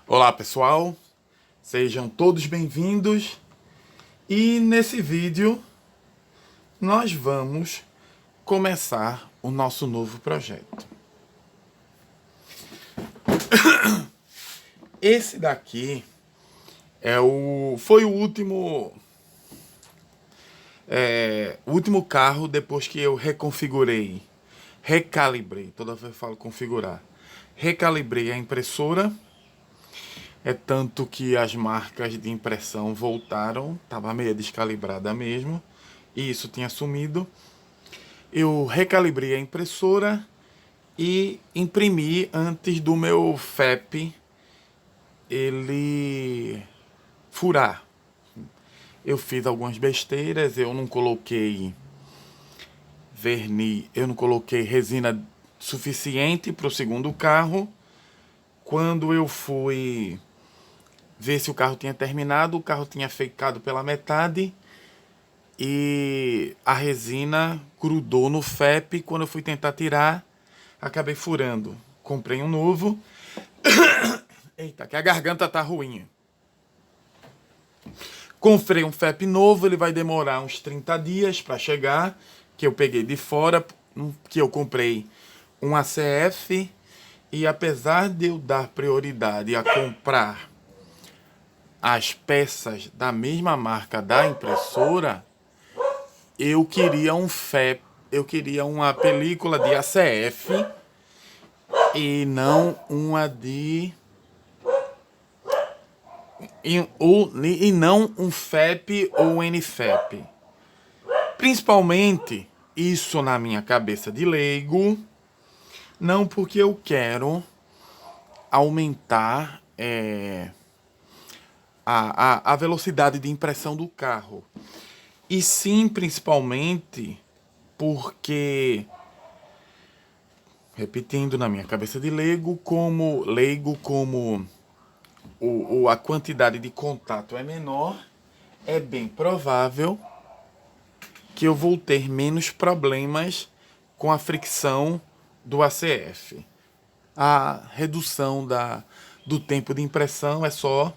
Olá pessoal, sejam todos bem-vindos e nesse vídeo nós vamos começar o nosso novo projeto. Esse daqui foi o último carro depois que eu recalibrei, toda vez eu falo configurar, recalibrei a impressora. É tanto que as marcas de impressão voltaram, estava meio descalibrada mesmo, e isso tinha sumido. Eu recalibrei a impressora e imprimi antes do meu FEP ele furar. Eu fiz algumas besteiras, eu não coloquei verniz, eu não coloquei resina suficiente para o segundo carro. Quando eu fui ver se o carro tinha terminado, o carro tinha ficado pela metade e a resina grudou no FEP. Quando eu fui tentar tirar, acabei furando. Comprei um novo. Eita, que a garganta tá ruim. Comprei um FEP novo, ele vai demorar uns 30 dias para chegar, que eu peguei de fora, que eu comprei um ACF, e apesar de eu dar prioridade a comprar as peças da mesma marca da impressora, eu queria um FEP, eu queria uma película de ACF e não uma e não um FEP ou NFEP. Principalmente isso na minha cabeça de leigo, não porque eu quero aumentar a velocidade de impressão do carro, e sim principalmente porque, repetindo na minha cabeça de leigo, como a quantidade de contato é menor, é bem provável que eu vou ter menos problemas com a fricção do ACF. A redução do tempo de impressão é só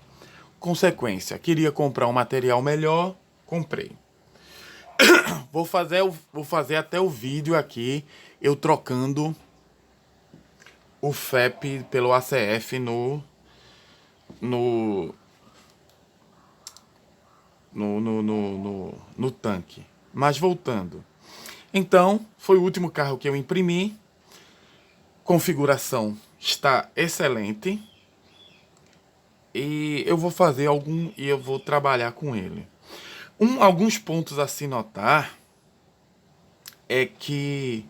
consequência. Queria comprar um material melhor, comprei. Vou fazer até o vídeo aqui, eu trocando o FEP pelo ACF no tanque. Mas voltando. Então, foi o último carro que eu imprimi. Configuração está excelente. E eu vou eu vou trabalhar com ele. Alguns pontos a se notar é que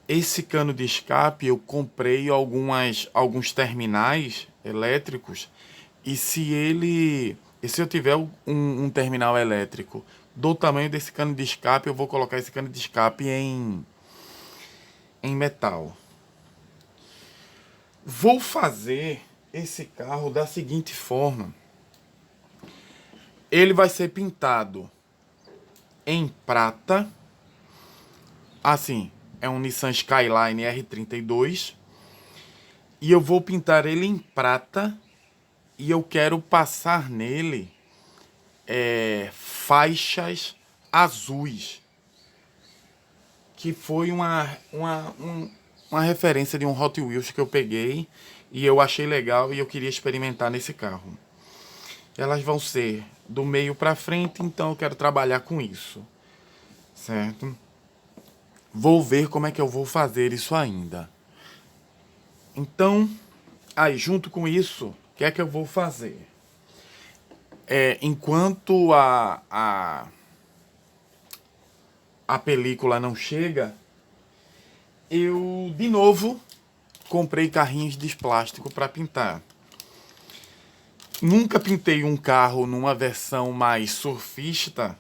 esse cano de escape eu comprei alguns terminais elétricos, e se eu tiver um terminal elétrico do tamanho desse cano de escape, eu vou colocar esse cano de escape em metal. Vou fazer esse carro da seguinte forma: ele vai ser pintado em prata, assim, é um Nissan Skyline R32, e eu vou pintar ele em prata, e eu quero passar nele faixas azuis, que foi uma referência de um Hot Wheels que eu peguei e eu achei legal e eu queria experimentar nesse carro. Elas vão ser do meio para frente, então eu quero trabalhar com isso, certo? Vou ver como é que eu vou fazer isso ainda. Então, aí junto com isso, o que é que eu vou fazer? Enquanto a película não chega, eu de novo comprei carrinhos de plástico para pintar. Nunca pintei um carro numa versão mais surfista,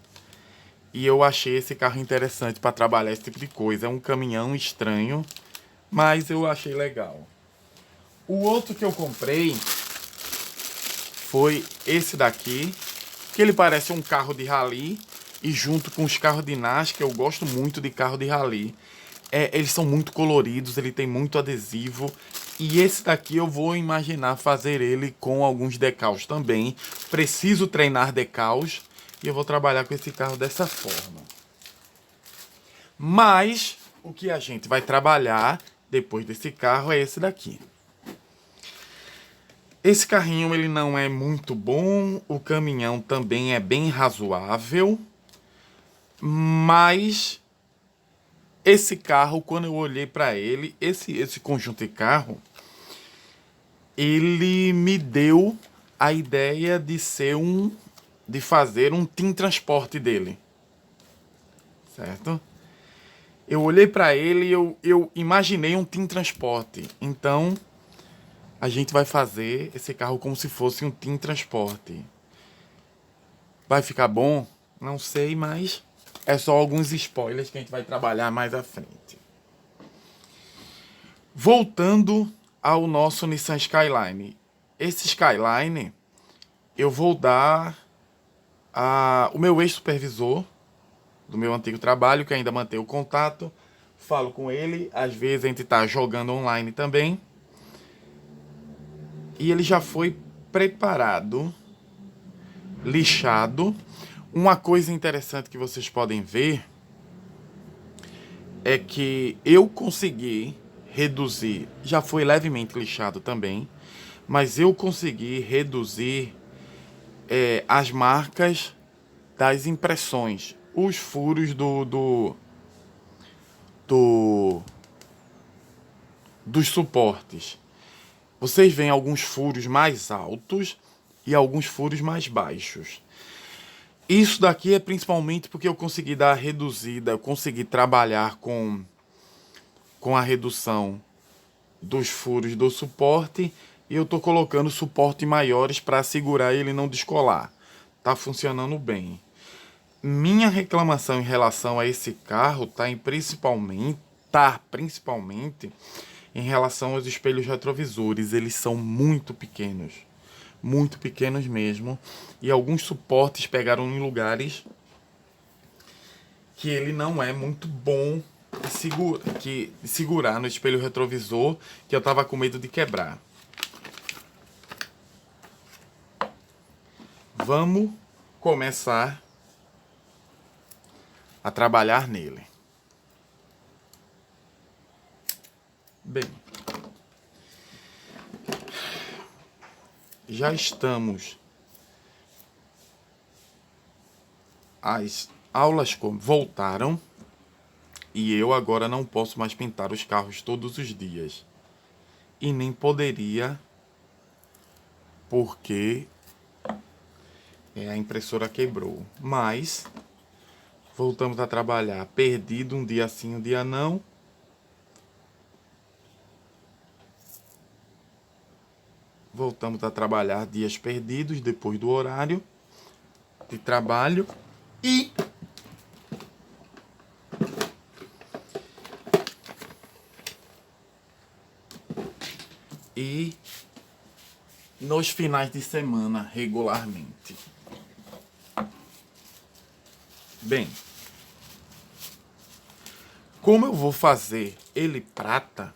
e eu achei esse carro interessante para trabalhar esse tipo de coisa. É um caminhão estranho, mas eu achei legal. O outro que eu comprei foi esse daqui, que ele parece um carro de rally, e junto com os carros de NASCAR, eu gosto muito de carro de rally. Eles são muito coloridos, ele tem muito adesivo, E esse daqui eu vou imaginar fazer ele com alguns decals também. Preciso treinar decals e eu vou trabalhar com esse carro dessa forma. Mas o que a gente vai trabalhar depois desse carro é esse daqui. Esse carrinho ele não é muito bom, o caminhão também é bem razoável, mas esse carro, quando eu olhei para ele, esse conjunto de carro, ele me deu a ideia de fazer um team transporte dele, certo? Eu olhei para ele e eu imaginei um team transporte, então a gente vai fazer esse carro como se fosse um team transporte. Vai ficar bom? Não sei, mas é só alguns spoilers que a gente vai trabalhar mais à frente. Voltando ao nosso Nissan Skyline. Esse Skyline, eu vou dar o meu ex-supervisor do meu antigo trabalho, que ainda mantém o contato. Falo com ele, às vezes a gente tá jogando online também. E ele já foi preparado, lixado. Uma coisa interessante que vocês podem ver é que eu consegui reduzir, já foi levemente lixado também, mas eu consegui reduzir as marcas das impressões, os furos dos suportes. Vocês veem alguns furos mais altos e alguns furos mais baixos. Isso daqui é principalmente porque eu consegui dar a reduzida, eu consegui trabalhar com a redução dos furos do suporte e eu estou colocando suporte maiores para segurar ele não descolar. Tá funcionando bem. Minha reclamação em relação a esse carro principalmente em relação aos espelhos retrovisores. Eles são muito pequenos mesmo, e alguns suportes pegaram em lugares que ele não é muito bom de segurar no espelho retrovisor, que eu tava com medo de quebrar. Vamos começar a trabalhar nele. Bem, já estamos. As aulas voltaram e eu agora não posso mais pintar os carros todos os dias. E nem poderia, porque a impressora quebrou. Mas voltamos a trabalhar. Perdido um dia sim, um dia não. Voltamos a trabalhar dias perdidos depois do horário de trabalho. E nos finais de semana regularmente. Bem, como eu vou fazer ele prata,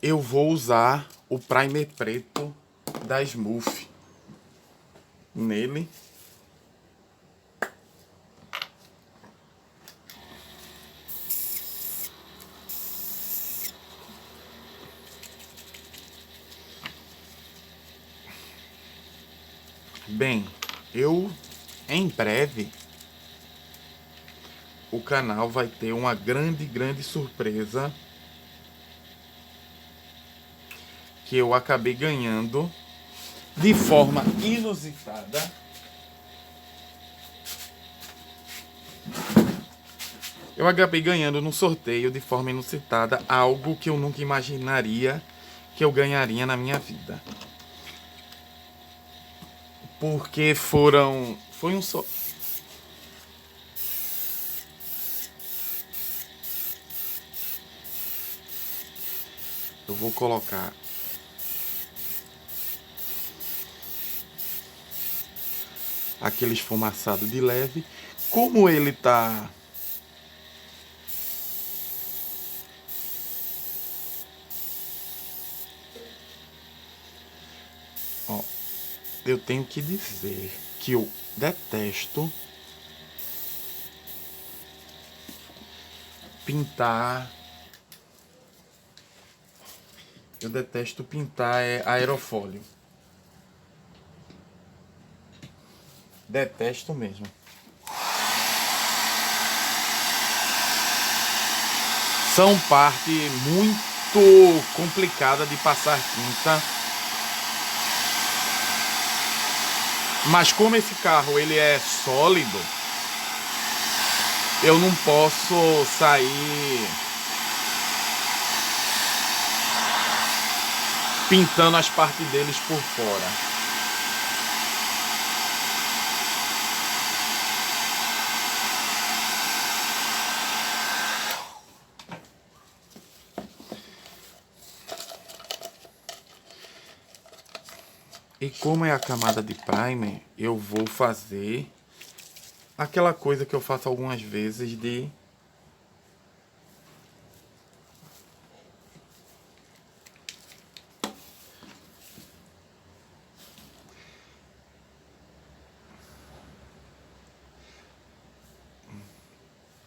eu vou usar o primer preto da Smooth nele. Bem, em breve o canal vai ter uma grande surpresa que eu acabei ganhando de forma inusitada. Eu acabei ganhando no sorteio de forma inusitada algo que eu nunca imaginaria que eu ganharia na minha vida. Porque foi um só. Eu vou colocar aquele esfumaçado de leve. Como ele tá Ó, eu tenho que dizer que eu detesto pintar. Eu detesto pintar aerofólio. Detesto mesmo. São parte muito complicada de passar tinta. Mas como esse carro ele é sólido, eu não posso sair pintando as partes deles por fora. E como é a camada de primer, eu vou fazer aquela coisa que eu faço algumas vezes de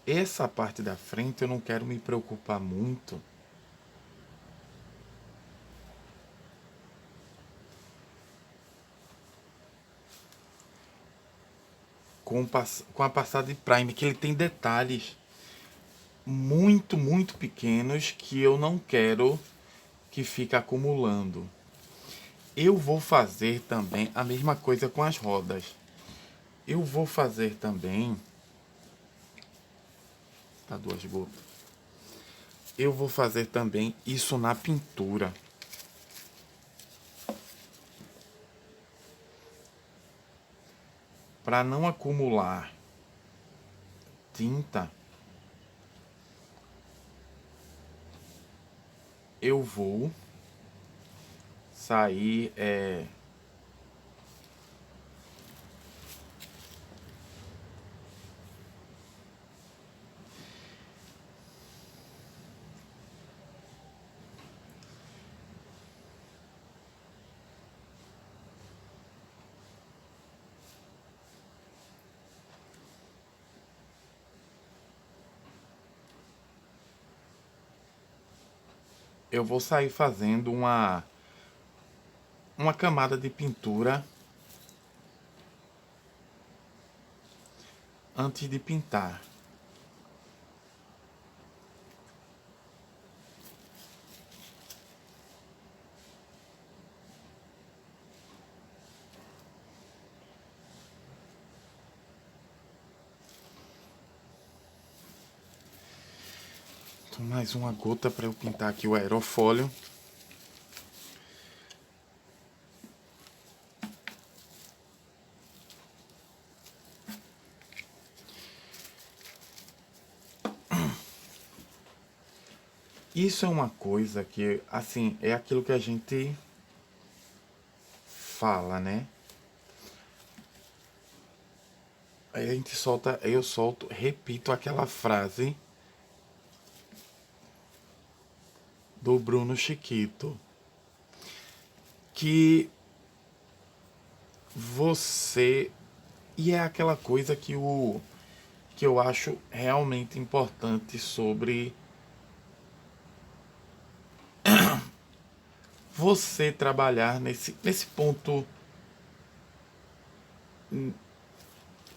essa parte da frente eu não quero me preocupar muito com a passada de primer, que ele tem detalhes muito pequenos que eu não quero que fique acumulando. Eu vou fazer também a mesma coisa com as rodas. Eu vou fazer também. Tá 2 gotas. Eu vou fazer também isso na pintura. Para não acumular tinta, eu vou sair eu vou sair fazendo uma camada de pintura antes de pintar. Então, mais uma gota para eu pintar aqui o aerofólio. Isso é uma coisa que, assim, é aquilo que a gente fala, né? Aí a gente solta, eu solto, repito aquela frase do Bruno Chiquito, que você, e é aquela coisa que eu acho realmente importante sobre você trabalhar nesse ponto.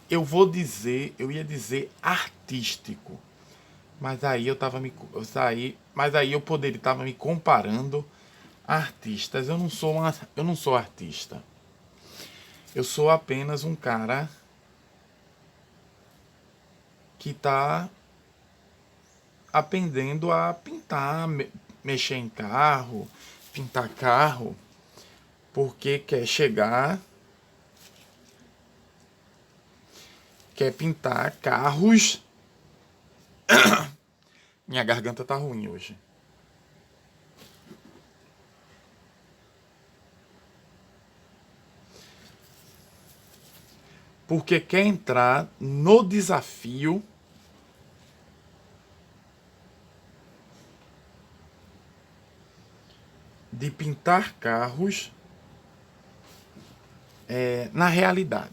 Eu ia dizer artístico, mas aí mas aí eu poderia estar me comparando a artistas. Eu não sou artista. Eu sou apenas um cara que está aprendendo a pintar, mexer em carro, pintar carro, porque quer pintar carros. Minha garganta tá ruim hoje. Porque quer entrar no desafio de pintar carros na realidade.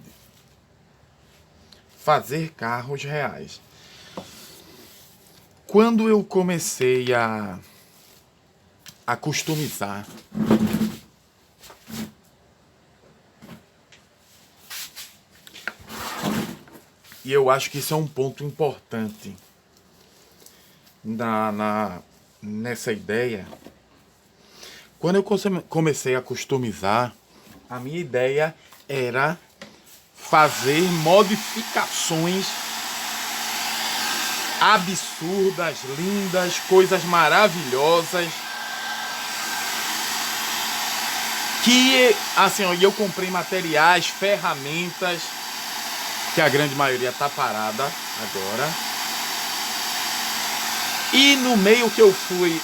Fazer carros reais. Quando eu comecei a customizar, e eu acho que isso é um ponto importante nessa ideia. Quando eu comecei a customizar, a minha ideia era fazer modificações absurdas, lindas, coisas maravilhosas. Que, assim, eu comprei materiais, ferramentas, que a grande maioria tá parada agora. E no meio que eu fui,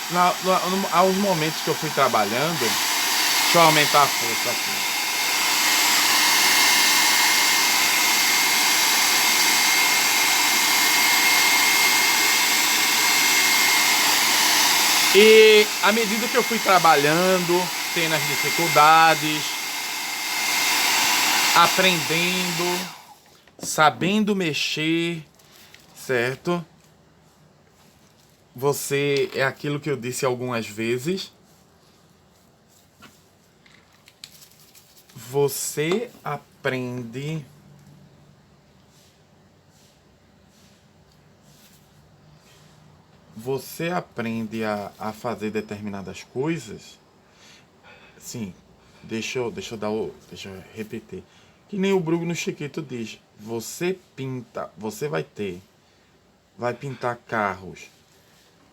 aos momentos que eu fui trabalhando, deixa eu aumentar a força aqui. E à medida que eu fui trabalhando, tendo as dificuldades, aprendendo, sabendo mexer, certo? Você é aquilo que eu disse algumas vezes. Você aprende a fazer determinadas coisas. Sim, deixa eu repetir. Que nem o Bruno Chiquito diz. Você vai pintar carros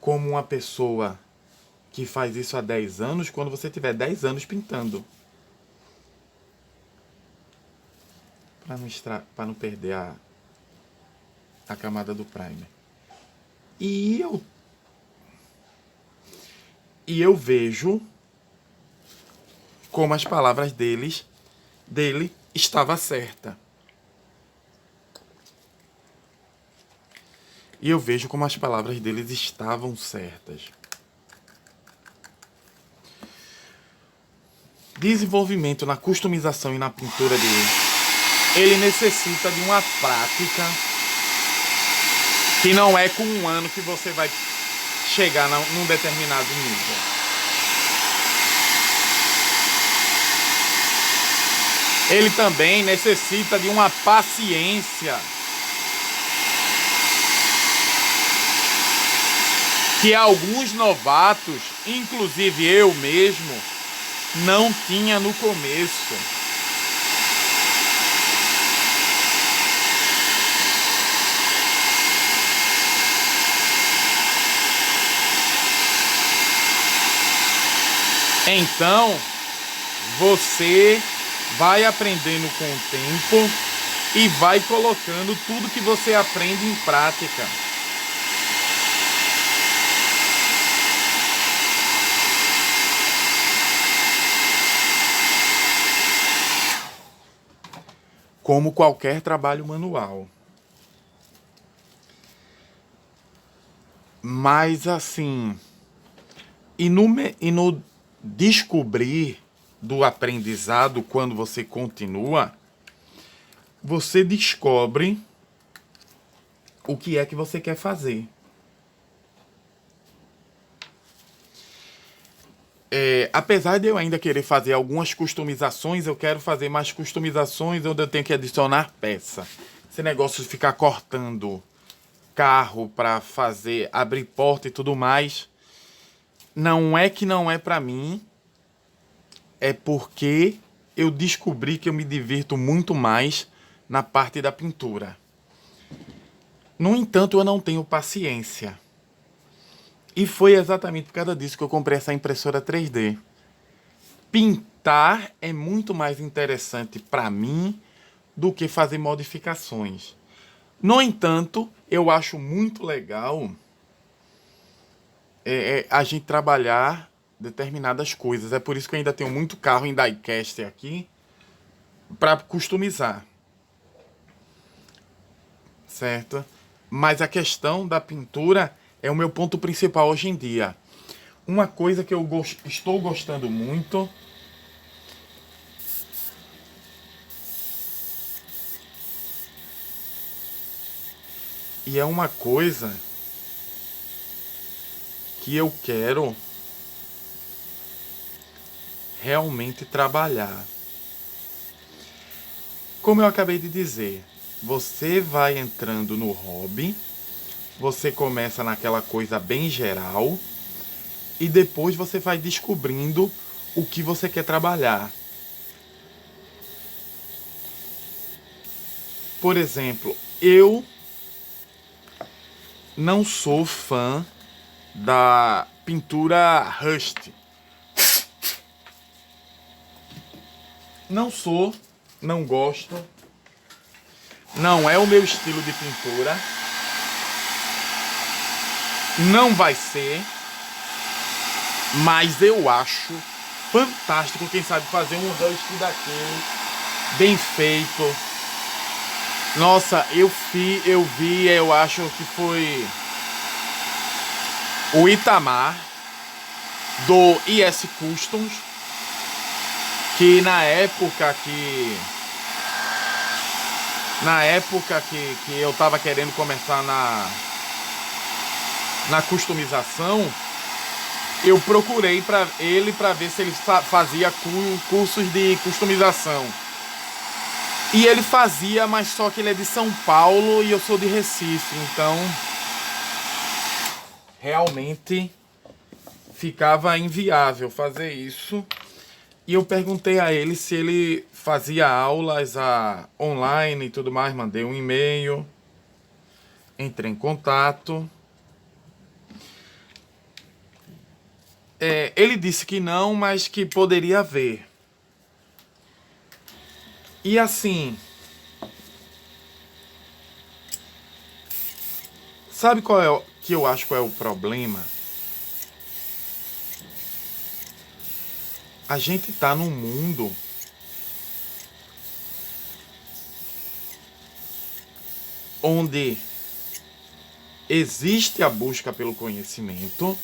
como uma pessoa que faz isso há 10 anos, quando você tiver 10 anos pintando. Para não perder a camada do primer. E eu vejo como as palavras dele estava certa. E eu vejo como as palavras deles estavam certas. Desenvolvimento na customização e na pintura dele, ele necessita de uma prática que não é com um ano que você vai chegar num determinado nível. Ele também necessita de uma paciência que alguns novatos, inclusive eu mesmo, não tinha no começo. Então, você vai aprendendo com o tempo e vai colocando tudo que você aprende em prática. Como qualquer trabalho manual. Mas assim, e no descobrir do aprendizado, quando você continua, você descobre o que é que você quer fazer. Apesar de eu ainda querer fazer algumas customizações, eu quero fazer mais customizações onde eu tenho que adicionar peça. Esse negócio de ficar cortando carro para fazer, abrir porta e tudo mais, não é que não é para mim, é porque eu descobri que eu me divirto muito mais na parte da pintura. No entanto, eu não tenho paciência. E foi exatamente por causa disso que eu comprei essa impressora 3D. Pintar é muito mais interessante para mim do que fazer modificações. No entanto, eu acho muito legal a gente trabalhar determinadas coisas. É por isso que eu ainda tenho muito carro em diecast aqui para customizar. Certo? Mas a questão da pintura é o meu ponto principal hoje em dia. Uma coisa que eu estou gostando muito E é uma coisa que eu quero realmente trabalhar. Como eu acabei de dizer, você vai entrando no hobby, você começa naquela coisa bem geral e depois você vai descobrindo o que você quer trabalhar. Por exemplo, eu não sou fã da pintura Rust. Não sou, não gosto, não é o meu estilo de pintura, não vai ser, mas eu acho fantástico quem sabe fazer um Rust daquele, bem feito. Nossa, eu acho que foi o Itamar, do IS Customs, que na época que eu tava querendo começar na customização, eu procurei para ver se ele fazia cursos de customização. E ele fazia, mas só que ele é de São Paulo e eu sou de Recife, então realmente ficava inviável fazer isso. E eu perguntei a ele se ele fazia aulas online e tudo mais, mandei um e-mail, entrei em contato. Ele disse que não, mas que poderia haver. E assim, sabe qual é que eu acho qual é o problema? A gente tá num mundo onde existe a busca pelo conhecimento,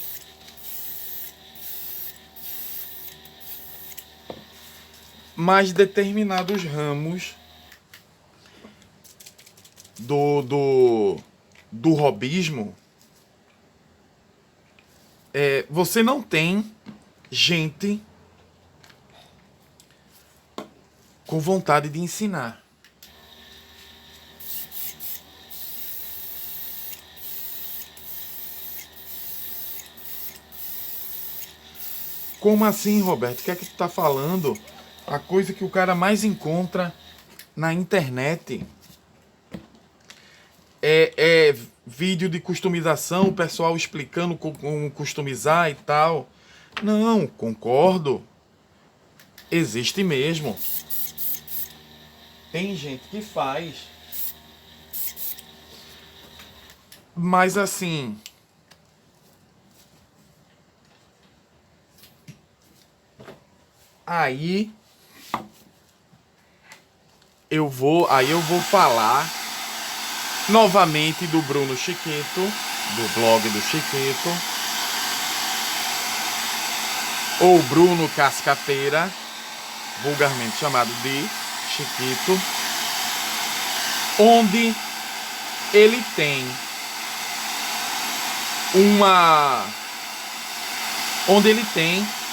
mas determinados ramos do hobbyismo, você não tem gente com vontade de ensinar. Como assim, Roberto? O que é que tu tá falando? A coisa que o cara mais encontra na internet é vídeo de customização, o pessoal explicando como customizar e tal. Não, concordo. Existe mesmo. Tem gente que faz. Mas assim, aí eu vou falar novamente do Bruno Chiqueto, do blog do Chiqueto, ou Bruno Cascateira, vulgarmente chamado de Chiquito, onde ele tem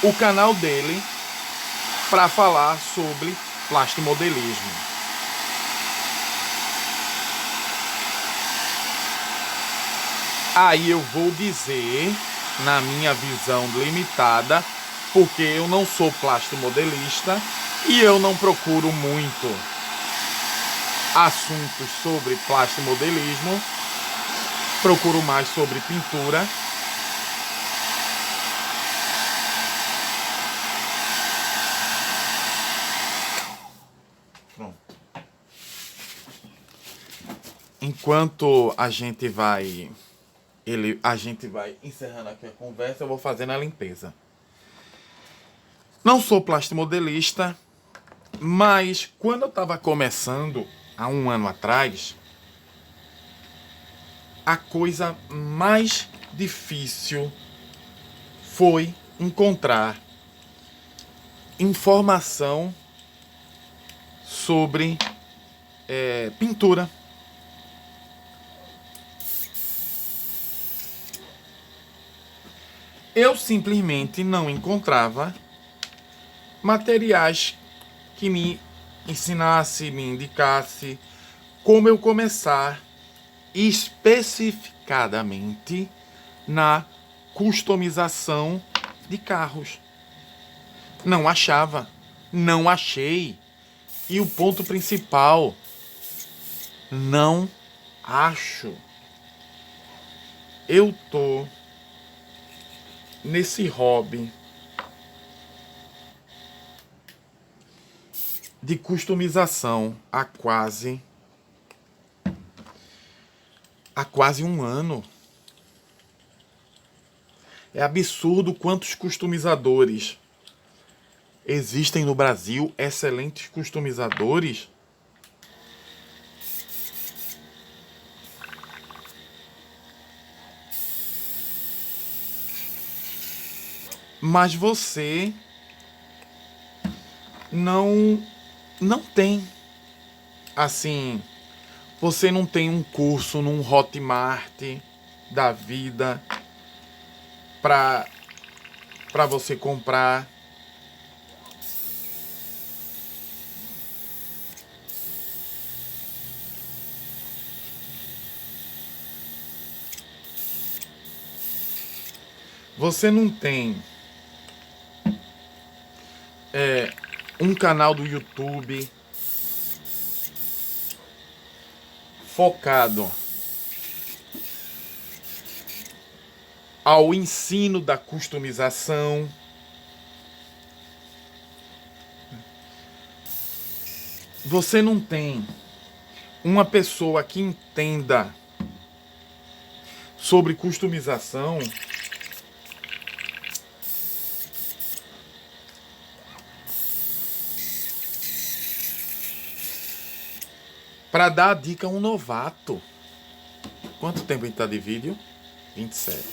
o canal dele para falar sobre plastimodelismo. Aí eu vou dizer, na minha visão limitada, porque eu não sou plastimodelista e eu não procuro muito assuntos sobre plastimodelismo, procuro mais sobre pintura. Pronto. Enquanto a gente vai encerrando aqui a conversa, eu vou fazendo a limpeza. Não sou plastimodelista, mas quando eu estava começando, há um ano atrás, a coisa mais difícil foi encontrar informação sobre pintura. eu simplesmente não encontrava materiais que me ensinasse, me indicasse como eu começar especificadamente na customização de carros. Não achava, não achei. E o ponto principal, não acho. Eu tô nesse hobby de customização há quase um ano. É absurdo quantos customizadores existem no Brasil, excelentes customizadores. Mas você não tem, assim, você não tem um curso num Hotmart da vida para você comprar. Você não tem um canal do YouTube focado ao ensino da customização. Você não tem uma pessoa que entenda sobre customização para dar a dica a um novato. Quanto tempo a gente tá de vídeo? 27.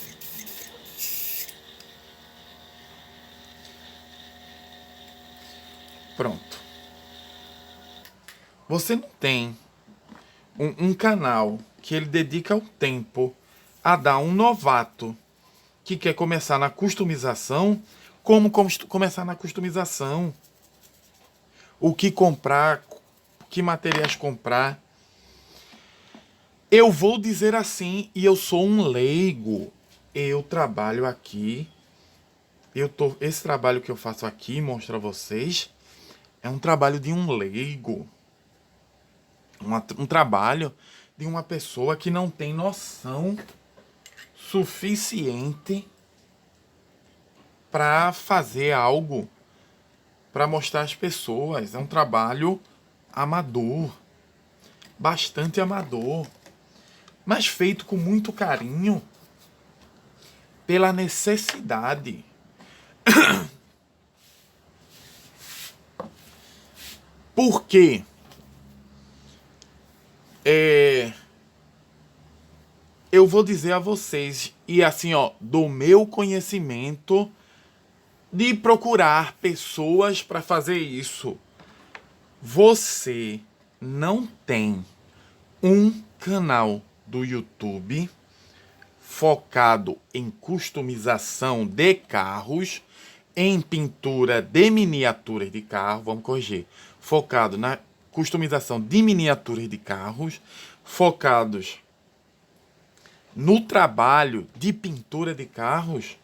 Pronto. Você não tem um canal que ele dedica o tempo a dar um novato que quer começar na customização, como começar na customização. O que comprar, que materiais comprar. Eu vou dizer assim, e eu sou um leigo. Eu trabalho aqui. Esse trabalho que eu faço aqui, mostro a vocês, é um trabalho de um leigo. Um trabalho de uma pessoa que não tem noção suficiente para fazer algo, para mostrar às pessoas. É um trabalho amador, bastante amador, mas feito com muito carinho, pela necessidade. Por quê? Eu vou dizer a vocês, e assim, ó, do meu conhecimento, de procurar pessoas para fazer isso. Você não tem um canal do YouTube focado em customização de carros, em pintura de miniaturas de carro, vamos corrigir, focado na customização de miniaturas de carros, focados no trabalho de pintura de carros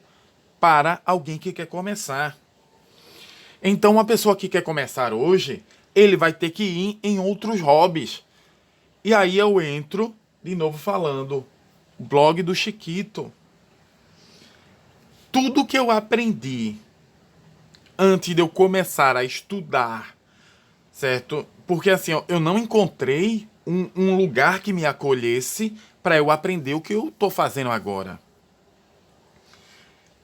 para alguém que quer começar. Então, uma pessoa que quer começar hoje, ele vai ter que ir em outros hobbies. E aí eu entro, de novo falando, blog do Chiquito. Tudo que eu aprendi antes de eu começar a estudar, certo? Porque assim, ó, eu não encontrei um lugar que me acolhesse para eu aprender o que eu tô fazendo agora.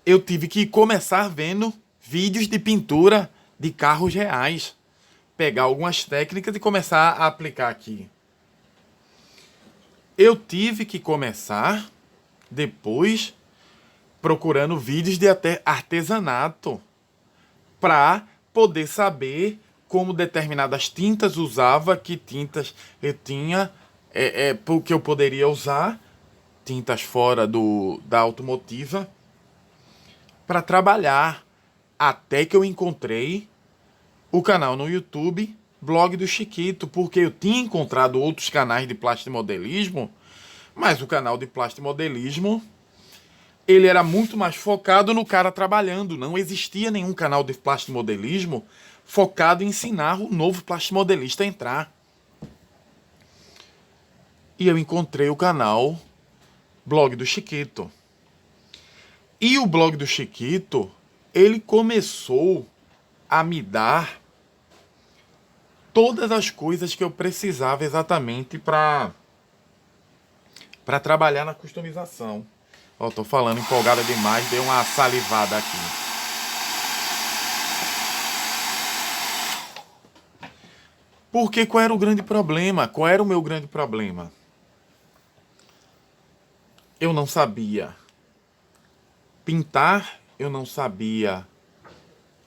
Eu tive que começar vendo vídeos de pintura de carros reais. Pegar algumas técnicas e começar a aplicar aqui. Eu tive que começar depois procurando vídeos de até artesanato para poder saber como determinadas tintas usava, que tintas eu tinha, porque eu poderia usar, tintas fora da automotiva. para trabalhar. Até que eu encontrei o canal no YouTube, Blog do Chiquito, porque eu tinha encontrado outros canais de plastimodelismo, mas o canal de plastimodelismo, ele era muito mais focado no cara trabalhando. Não existia nenhum canal de plastimodelismo focado em ensinar o novo plastimodelista a entrar. E eu encontrei o canal Blog do Chiquito. E o Blog do Chiquito, ele começou a me dar todas as coisas que eu precisava exatamente para trabalhar na customização. Ó, tô falando empolgada demais, dei uma salivada aqui. Porque qual era o grande problema? Qual era o meu grande problema? Eu não sabia pintar, eu não sabia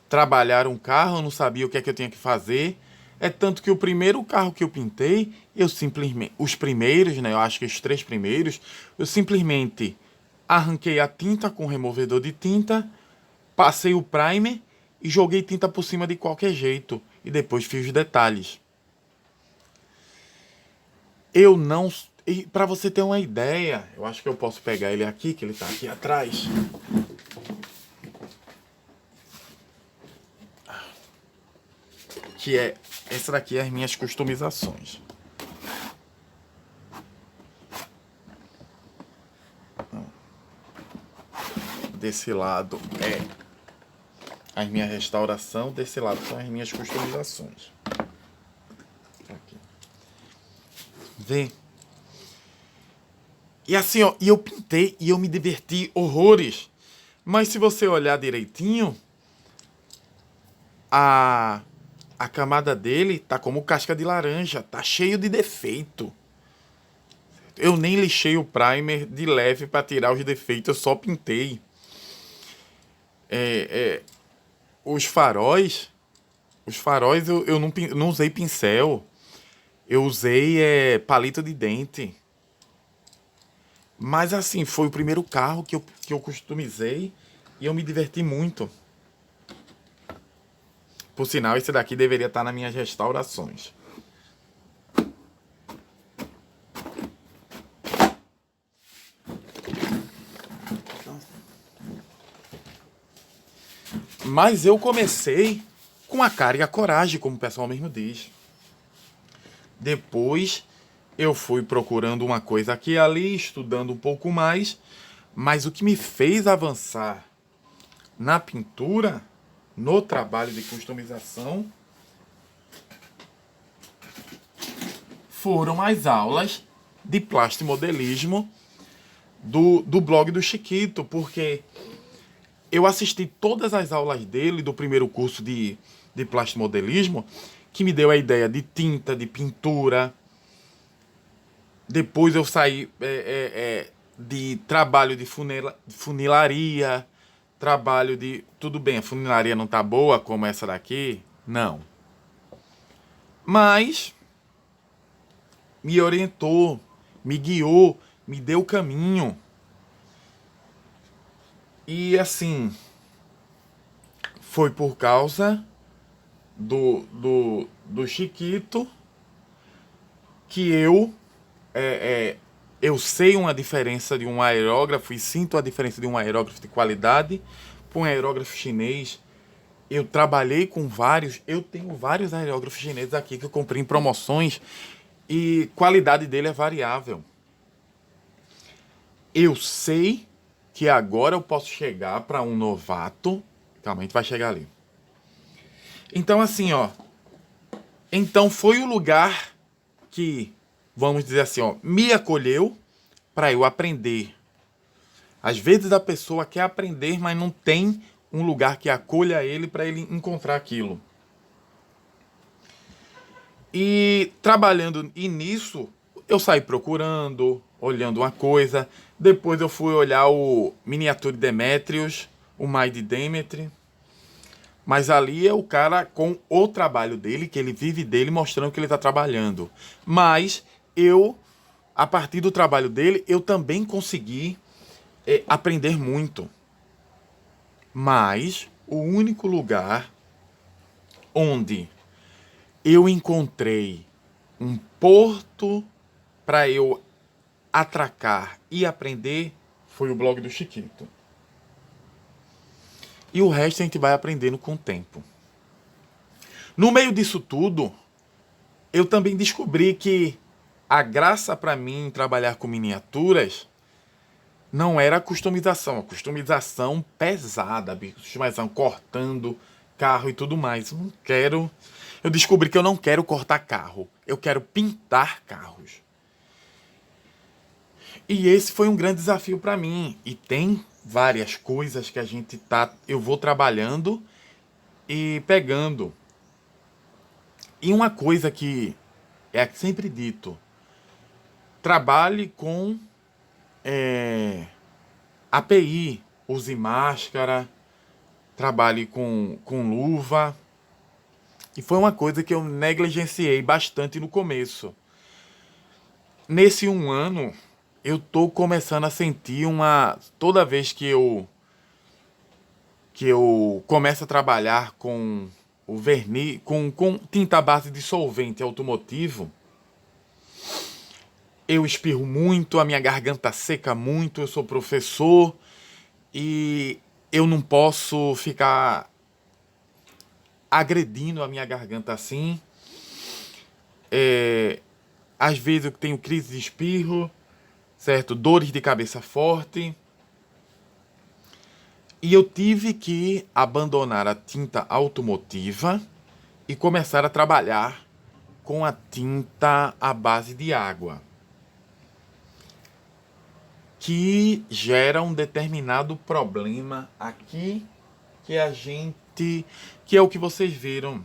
trabalhar um carro, eu não sabia o que é que eu tinha que fazer. É tanto que o primeiro carro que eu pintei, eu simplesmente... Os primeiros, né? Eu acho que os 3 primeiros, eu simplesmente arranquei a tinta com removedor de tinta, passei o primer e joguei tinta por cima de qualquer jeito. E depois fiz os detalhes. Eu não... E para você ter uma ideia, eu acho que eu posso pegar ele aqui, que ele tá aqui atrás. Que é... Essa daqui é as minhas customizações. Desse lado é a minha restauração, desse lado são as minhas customizações. Aqui. Vê? E assim, ó, e eu pintei e eu me diverti horrores. Mas se você olhar direitinho, a camada dele tá como casca de laranja, tá cheio de defeito. Eu nem lixei o primer de leve para tirar os defeitos, eu só pintei. Os faróis eu não usei pincel, eu usei palito de dente. Mas assim, foi o primeiro carro que eu customizei e eu me diverti muito. Por sinal, esse daqui deveria estar nas minhas restaurações. Mas eu comecei com a cara e a coragem, como o pessoal mesmo diz. Depois eu fui procurando uma coisa aqui e ali, estudando um pouco mais. Mas o que me fez avançar na pintura, no trabalho de customização, foram as aulas de plastimodelismo do blog do Chiquito, porque eu assisti todas as aulas dele do primeiro curso de plastimodelismo, que me deu a ideia de tinta, de pintura. Depois eu saí de trabalho de funilaria, trabalho de... Tudo bem, a funilaria não tá boa como essa daqui? Não. Mas me orientou, me guiou, me deu o caminho. E assim, foi por causa do Chiquito que eu sei uma diferença de um aerógrafo e sinto a diferença de um aerógrafo de qualidade para um aerógrafo chinês. Eu trabalhei com vários, eu tenho vários aerógrafos chineses aqui que eu comprei em promoções e qualidade dele é variável. Eu sei que agora eu posso chegar para um novato. Calma, a gente vai chegar ali. Então assim, ó. Então foi o lugar que, vamos dizer assim, ó, me acolheu para eu aprender. Às vezes a pessoa quer aprender, mas não tem um lugar que acolha ele para ele encontrar aquilo. E trabalhando nisso, eu saí procurando, olhando uma coisa. Depois eu fui olhar o Miniature Demetrius, o Mind Demetri. Mas ali é o cara com o trabalho dele, que ele vive dele, mostrando que ele está trabalhando. Mas eu, a partir do trabalho dele, eu também consegui aprender muito. Mas o único lugar onde eu encontrei um porto para eu atracar e aprender foi o blog do Chiquito. E o resto a gente vai aprendendo com o tempo. No meio disso tudo, eu também descobri que a graça para mim em trabalhar com miniaturas não era a customização pesada, customização cortando carro e tudo mais. Eu descobri que eu não quero cortar carro, eu quero pintar carros. E esse foi um grande desafio para mim. E tem várias coisas que eu vou trabalhando e pegando. E uma coisa que é sempre dito: trabalhe com API, use máscara, trabalhe com luva. E foi uma coisa que eu negligenciei bastante no começo. Nesse 1 ano, eu tô começando a sentir toda vez que eu começo a trabalhar com o verniz, com tinta base de solvente automotivo, eu espirro muito, a minha garganta seca muito, eu sou professor e eu não posso ficar agredindo a minha garganta assim. Às vezes eu tenho crise de espirro, certo? Dores de cabeça forte. E eu tive que abandonar a tinta automotiva e começar a trabalhar com a tinta à base de água, que gera um determinado problema aqui que é o que vocês viram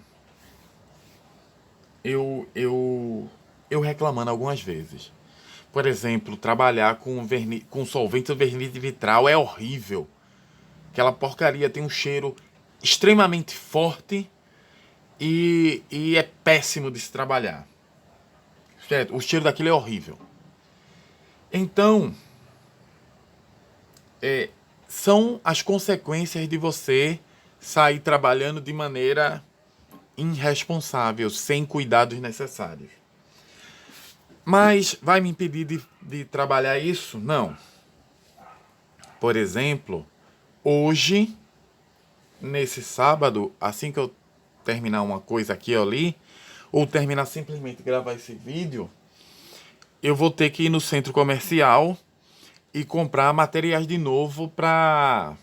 eu reclamando algumas vezes. Por exemplo, trabalhar com solvente ou verniz de vitral é horrível. Aquela porcaria tem um cheiro extremamente forte e é péssimo de se trabalhar. Certo? O cheiro daquilo é horrível. Então, são as consequências de você sair trabalhando de maneira irresponsável, sem cuidados necessários. Mas vai me impedir de trabalhar isso? Não. Por exemplo, hoje, nesse sábado, assim que eu terminar uma coisa aqui ou ali, ou terminar simplesmente gravar esse vídeo, eu vou ter que ir no centro comercial e comprar materiais de novo para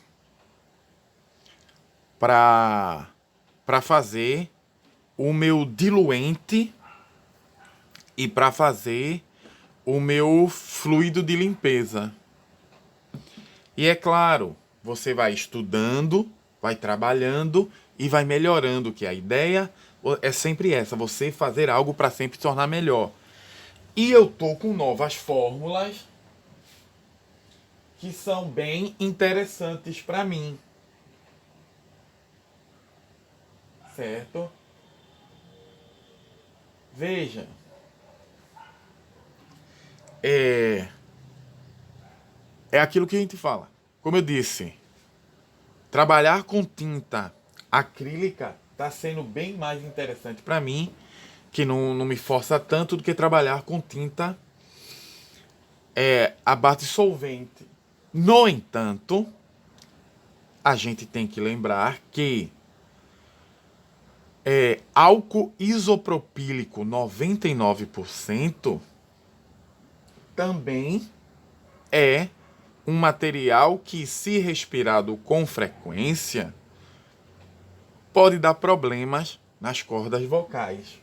fazer o meu diluente e para fazer o meu fluido de limpeza. E é claro, você vai estudando, vai trabalhando e vai melhorando, que a ideia é sempre essa, você fazer algo para sempre se tornar melhor. E eu tô com novas fórmulas que são bem interessantes para mim. Certo? Veja. É aquilo que a gente fala. Como eu disse, trabalhar com tinta acrílica está sendo bem mais interessante para mim, que não me força tanto do que trabalhar com tinta a base solvente. No entanto, a gente tem que lembrar que álcool isopropílico 99% também é um material que, se respirado com frequência, pode dar problemas nas cordas vocais.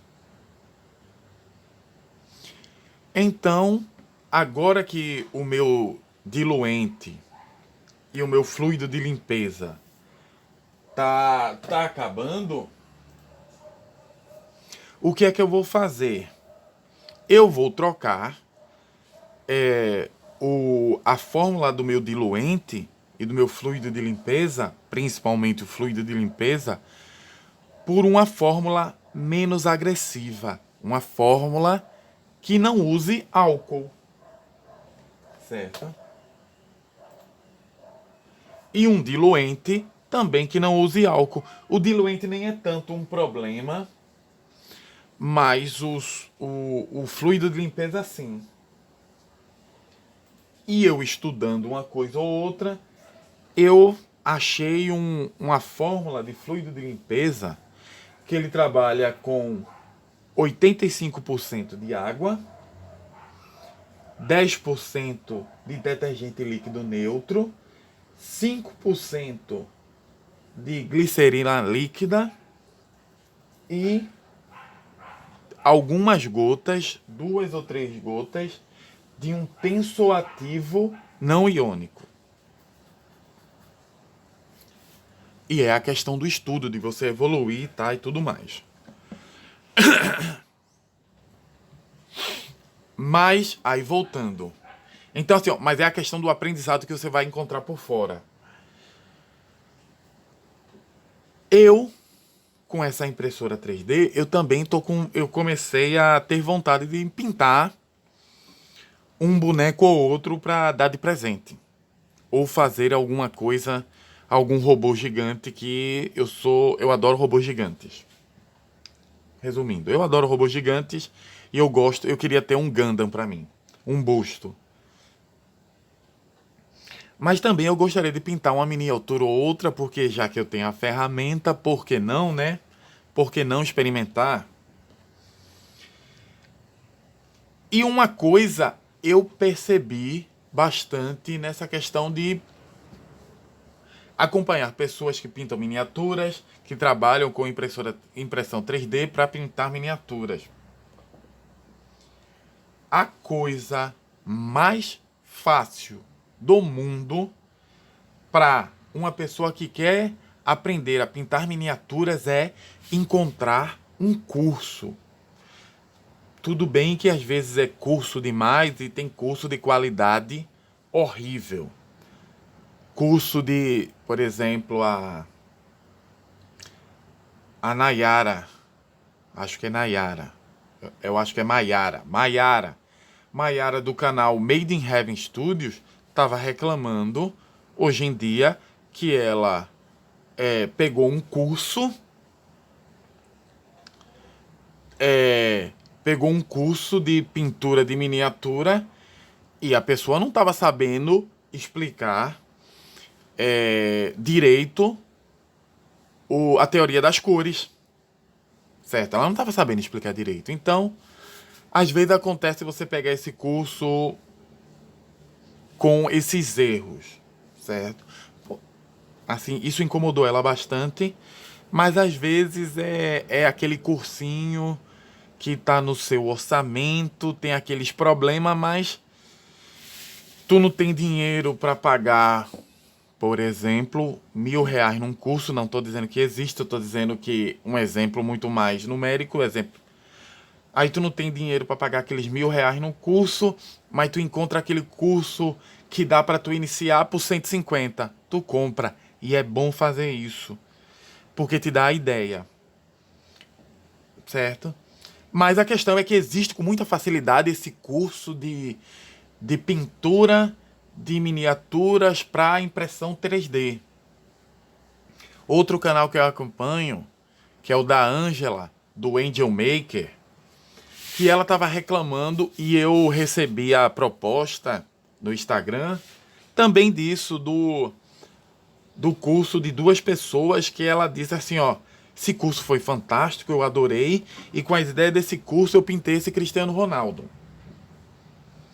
Então, agora que o meu diluente e o meu fluido de limpeza tá acabando, o que é que eu vou fazer? Eu vou trocar a fórmula do meu diluente e do meu fluido de limpeza, principalmente o fluido de limpeza, por uma fórmula menos agressiva. Uma fórmula que não use álcool. Certo? E um diluente também que não use álcool. O diluente nem é tanto um problema, mas o fluido de limpeza sim. E eu estudando uma coisa ou outra, eu achei uma fórmula de fluido de limpeza que ele trabalha com 85% de água, 10% de detergente líquido neutro, 5% de glicerina líquida e algumas gotas, 2 ou 3 gotas, de um tensoativo não iônico. E é a questão do estudo, de você evoluir, tá, e tudo mais. Mas, aí voltando. Então, assim, ó, mas é a questão do aprendizado que você vai encontrar por fora. Eu, com essa impressora 3D, eu também eu comecei a ter vontade de pintar um boneco ou outro para dar de presente. Ou fazer alguma coisa, algum robô gigante que eu adoro robôs gigantes. Resumindo, eu adoro robôs gigantes e eu queria ter um Gundam para mim, um busto. Mas também eu gostaria de pintar uma miniatura ou outra, porque já que eu tenho a ferramenta, por que não, né? Por que não experimentar? E uma coisa eu percebi bastante nessa questão de acompanhar pessoas que pintam miniaturas, que trabalham com impressão 3D para pintar miniaturas. A coisa mais fácil do mundo para uma pessoa que quer aprender a pintar miniaturas é encontrar um curso. Tudo bem que às vezes é curso demais e tem curso de qualidade horrível. Curso de, por exemplo, a Nayara, acho que é Nayara, eu acho que é Maiara do canal Made in Heaven Studios, estava reclamando hoje em dia que ela pegou um curso, de pintura de miniatura e a pessoa não estava sabendo explicar direito a teoria das cores, certo? Ela não estava sabendo explicar direito. Então, às vezes acontece você pegar esse curso com esses erros, certo? Assim, isso incomodou ela bastante, mas às vezes é aquele cursinho que tá no seu orçamento, tem aqueles problemas, mas tu não tem dinheiro para pagar, por exemplo, R$ 1.000 num curso. Não estou dizendo que existe, eu estou dizendo que um exemplo muito mais numérico, exemplo. Aí tu não tem dinheiro para pagar aqueles R$ 1.000 num curso, mas tu encontra aquele curso que dá para tu iniciar por 150. Tu compra. E é bom fazer isso, porque te dá a ideia, certo? Mas a questão é que existe com muita facilidade esse curso de pintura de miniaturas para impressão 3D. Outro canal que eu acompanho, que é o da Angela, do Angel Maker, que ela estava reclamando e eu recebi a proposta no Instagram também disso, do curso de 2 pessoas, que ela disse assim, ó, esse curso foi fantástico, eu adorei, e com as ideias desse curso eu pintei esse Cristiano Ronaldo.